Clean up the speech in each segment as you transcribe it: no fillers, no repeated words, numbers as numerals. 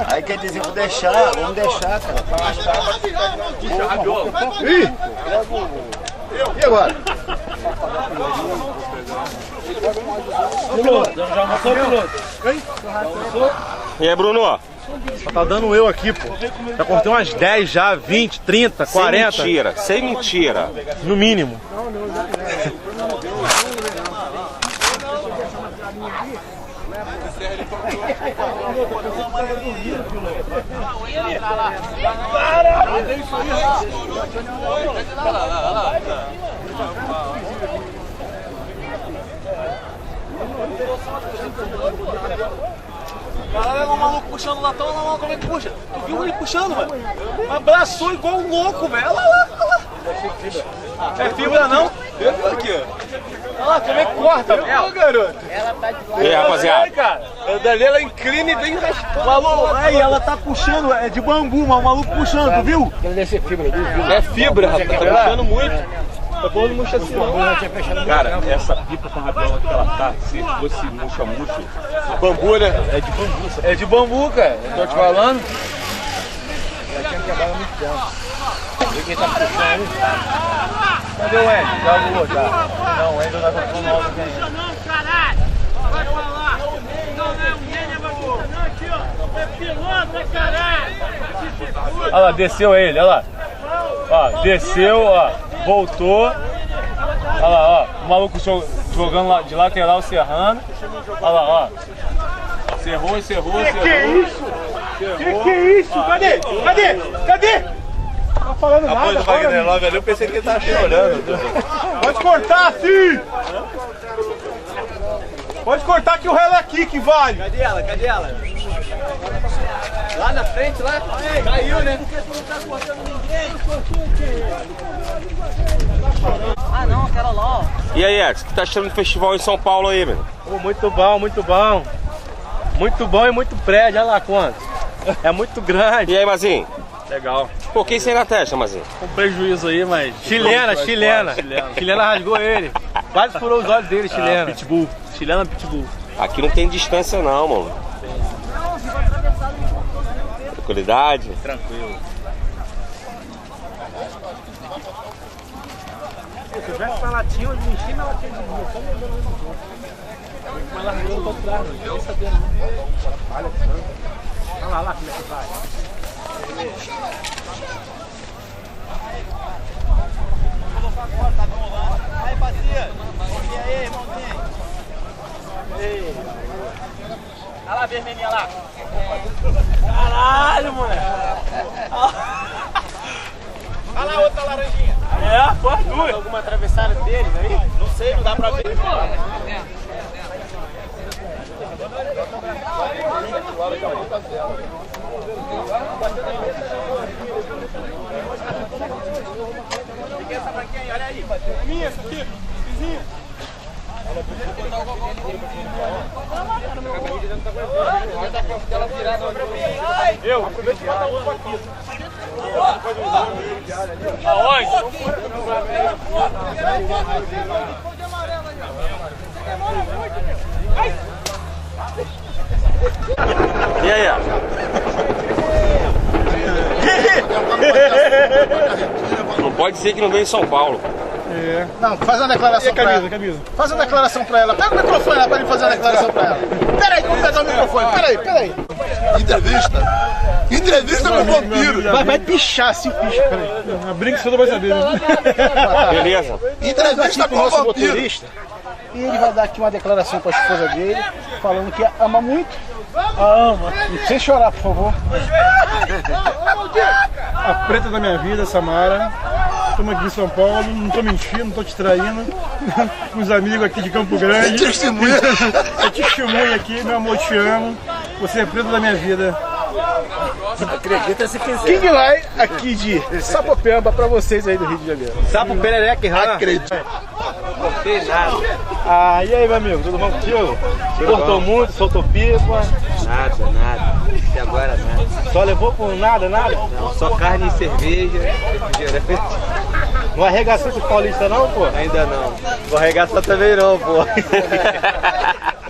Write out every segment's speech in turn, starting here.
Aí quer dizer, vamos deixar, cara. E agora? Piloto, já almoçou, piloto? E aí, Bruno? Só tá dando eu aqui, pô. Já cortei umas 10 já, 20, 30, 40. Sem mentira, sem mentira. No mínimo. Caralho, o maluco puxando o latão, olha lá como é que puxa. Tu viu ele puxando, velho? Abraçou igual um louco, velho. Olha lá, olha lá. É fibra não? Aqui, ó. Olha lá, como é que corta, velho. Ô, garoto. E aí, rapaziada? Cara, dali ela inclina e vem raspando. Maluco, aí ela tá puxando, é de bambu, mas o maluco puxando, tu viu? Deve ser fibra, viu? É fibra, rapaz, tá puxando muito. Tá bom, não murcha assim não. Cara, essa pipa com a rabiola que ela tá, se fosse murcha-murcha, Bambu, né? é de bambu. É de bambu, cara. Eu tô te falando. Já tinha quebrado há muito tempo. Vê quem tá puxando. Cadê o Ed? Já voou, já. Não, o Ed não tá com nós aqui ainda. Não, caralho! Vai falar! Não, não é mulher, né, bagulho? Não, aqui, ó! É piloto, caralho! Olha lá, desceu ele, olha lá. Ó, desceu, ó, voltou. Olha lá, ó, o maluco jogando lá, de lateral, serrando. Olha lá, ó. Cerrou. Que é isso? Que é isso? Cadê? Tá falando nada. Depois do Wagner Love ali, eu pensei que ele tava chorando. Pode cortar, sim! Pode cortar que o relo é aqui que vale. Cadê ela? Lá na frente, lá? Caiu, né? Ah, não, quero lá, ó. E aí, Edson, o que tá achando do festival em São Paulo aí, meu? Pô, muito bom, muito bom. Muito bom e muito prédio, olha lá quanto. É muito grande. E aí, Mazinho? Legal. Pô, quem sai na testa, Mazinho? Com prejuízo aí, mas... Chilena. Chilena rasgou ele. Quase furou os olhos dele, chilena. Pitbull. Chilena pitbull. Aqui não tem distância não, mano. Tranquilidade. Tranquilo. Se tivesse uma latinha, eu enchi na latinha de vinho. Só me dando uma coisa. Mas largou o outro lado, não sabia não. Olha lá como é que vai. Aí, parceiro. E aí, irmãozinho? Ei. Olha lá, vermelhinha lá. Caralho, moleque. Olha lá, outra laranjinha. É, foi as duas. Alguma atravessada deles aí? Não sei, não dá pra ver. Peguei essa branquinha aí, olha aí. Minha, essa aqui, vizinha. Eu, aproveita e bota ovo aqui. Aonde? E aí, ó? Não pode dizer que não veio em São Paulo. Não, faz uma declaração pra ela. Faz uma declaração pra ela. Pega o microfone lá pra ele fazer uma declaração pra ela. Peraí, vamos pegar o microfone. Peraí. Entrevista com o vampiro. Vai pichar, assim, picha. Peraí. Brinca que você não vai saber. Beleza? Entrevista com o nosso motorista. E ele vai dar aqui uma declaração pra esposa dele, falando que ama muito. Ama. E sem chorar, por favor. A preta da minha vida, Samara. Estamos aqui em São Paulo, não tô mentindo, não tô te traindo. Com os amigos aqui de Campo Grande. Eu testemunho aqui, meu amor, te amo. Você é preta da minha vida. Acredita se quiser. King Lai aqui de Sapopemba pra vocês aí do Rio de Janeiro. Sapo perereca e rã. Acredito. Não tem nada. Ah, e aí, meu amigo, tudo bom contigo? Cortou muito, soltou pipa? Nada. Até agora nada. Só levou por nada? Não, só carne e cerveja, refrigerante. Não arregaçou com os paulistas não, pô? Ainda não. Vou arregaçar também não, pô.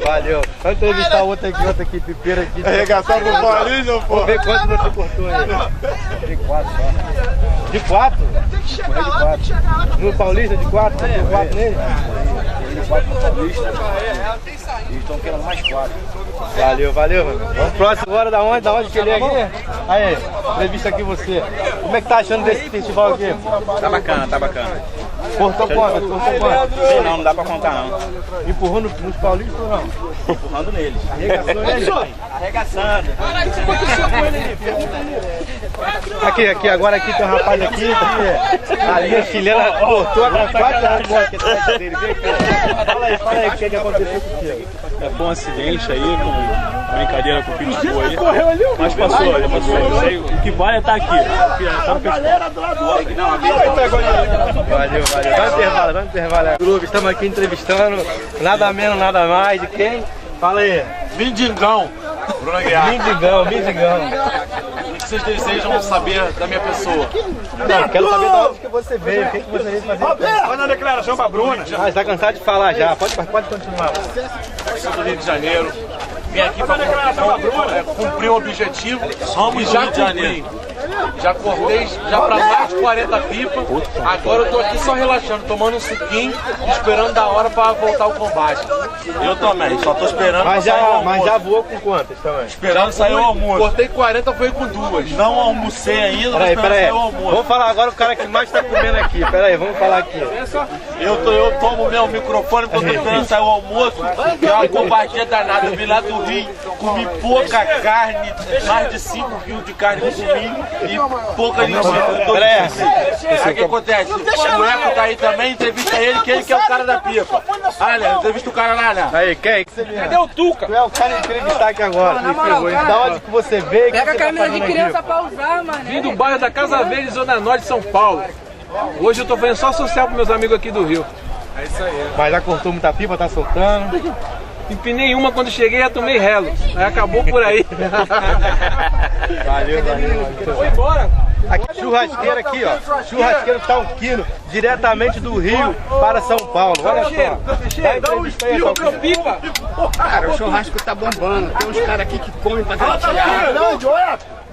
Valeu. Vamos entrevistar outra aqui, pipeira aqui. Arregaçar pro Paulinho, pô. Vamos ver quanto você cortou aí. De 4 só. De 4? Correu de 4. No Paulista de 4? Cortou 4 nele? De 4 no Paulista. E estão querendo mais 4. Valeu, mano. Vamos próximo agora da onde? Da onde que ele é aqui? Aí, entrevista aqui você. Como é que tá achando desse festival aqui? Tá bacana, tá bacana. Cortou quanto? Sei não dá pra contar não. Empurrou nos paulistas ou não? Empurrando neles. Arregaçou ele? Arregaçando. Aqui, agora aqui tem um rapaz aqui, a linha chilena cortou a quase na boca dele. Fala aí, o que aconteceu contigo? Foi um acidente aí, com brincadeira com o pitbull aí. Mas passou, já passou. O que vale é estar aqui. Valeu. Vamos intervalar. Clube, estamos aqui entrevistando, nada menos, nada mais de quem? Fala aí. Mendigão. Mendigão. O que vocês desejam saber da minha pessoa? Não, quero saber de onde que você veio, o que você veio fazer. Olha na declaração pra Bruna. Ah, está cansado de falar já, pode continuar. Sou do Rio de Janeiro. Vim aqui para cumprir um objetivo e já cumpri. Já acordei já para mais de 40 pipas. Agora eu tô aqui só relaxando, tomando um suquinho, esperando da hora para voltar ao combate. Eu também, só tô esperando. Mas já voou com quantas também? Esperando sair o almoço. Cortei 40, foi com 2. Não almocei ainda, tô esperando Peraí. sair o almoço. Vamos falar agora o cara que mais tá comendo aqui. Peraí, vamos falar aqui. Eu tomo meu microfone porque eu tô esperando sair o almoço. Que é uma covardia danada. Eu vim lá do Rio, comi pouca carne, mais de 5 quilos de carne eu comi e pouca de Peraí. Aí o que acontece? O moleque tá aí também, entrevista ele, que ele que é o cara da pipa. Olha, entrevista o cara lá, né? Aí, quem? Cadê o Tuca? Tu é o cara de entrevistar aqui agora. Me pegou. Da onde que você veio? Pega a câmera de criança pra usar, mano. Vim do bairro da Casa Verde, Zona Norte de São Paulo. Hoje eu tô fazendo só social pros meus amigos aqui do Rio. É isso aí. Mas já cortou muita pipa, tá soltando. Empinei uma quando cheguei, já tomei relo. Aí acabou por aí. Valeu. Foi embora. Aqui, churrasqueira aqui, ó. Churrasqueiro Talquino, diretamente do Rio para São Paulo. Olha só. Dá um espirro pro pipa. Cara, o churrasco tá bombando. Tem uns caras aqui que comem pra caralho.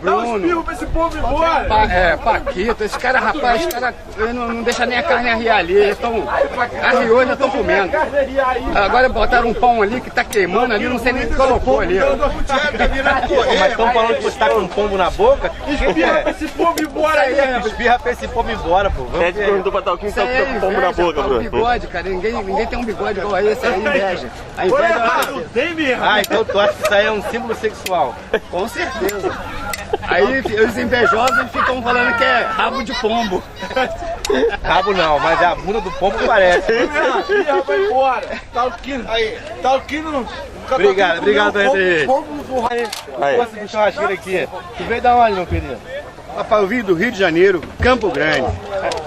Bruno, pra esse povo embora. Paquito, esse cara, rapaz, esse cara não deixa nem a carne arriar ali. Eles estão arriou e já estão comendo. Agora botaram um pão ali que tá queimando ali, não sei nem o que colocou ali. Mas estão falando que você tá com um pombo na boca? Espirra pra esse povo embora aí. Espirra pra esse pombo embora, pô. Pede perguntou pra Talquinho se tá com o pombo na boca, Um Bruno. bigode, cara. Ninguém tem um bigode igual a esse, é inveja. A inveja é uma coisa. Ah, então tu acha que isso aí é um símbolo sexual? Com certeza. Aí os invejosos ficam falando que é rabo de pombo. Rabo não, mas a bunda do pombo parece. Espirra, vai embora. Talquino. Obrigado pela entrevista. Aí. Gosto do churrasqueiro aqui. Tu veio da onde, meu querido? Rapaz, eu vim do Rio de Janeiro, Campo Grande.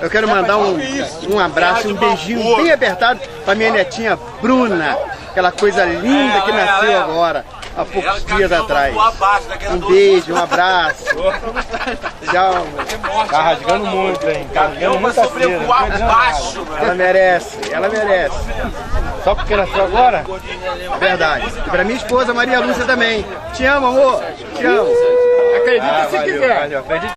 Eu quero mandar um abraço, um beijinho bem apertado pra minha netinha Bruna. Aquela coisa linda que nasceu agora, há poucos dias atrás. Um beijo, um abraço. Tchau. Tá rasgando muito, hein? Tá rasgando muito abaixo, Ela merece. Só porque nasceu agora? Verdade. E pra minha esposa, Maria Lúcia também. Te amo, amor. Te amo. Acredita se quiser. Valeu.